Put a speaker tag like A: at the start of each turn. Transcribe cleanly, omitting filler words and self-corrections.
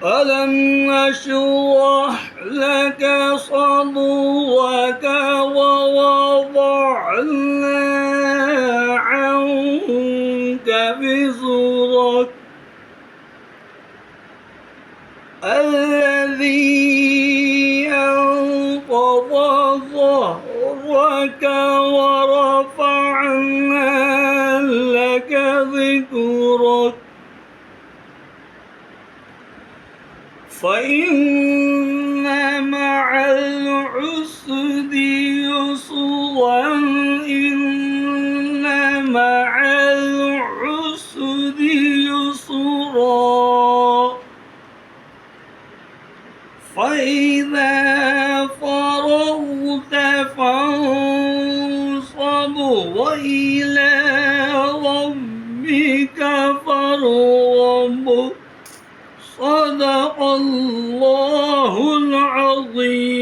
A: ألم نشرح لك صدرك ووضعنا عنك وزرك الذي أنقض ظهرك ورفعنا لك ذكرك فإن مع العسر يسرا إن مع العسر يسرا فإذا فرغت فانصب وإلى ربك فارغب صدق الله العظيم.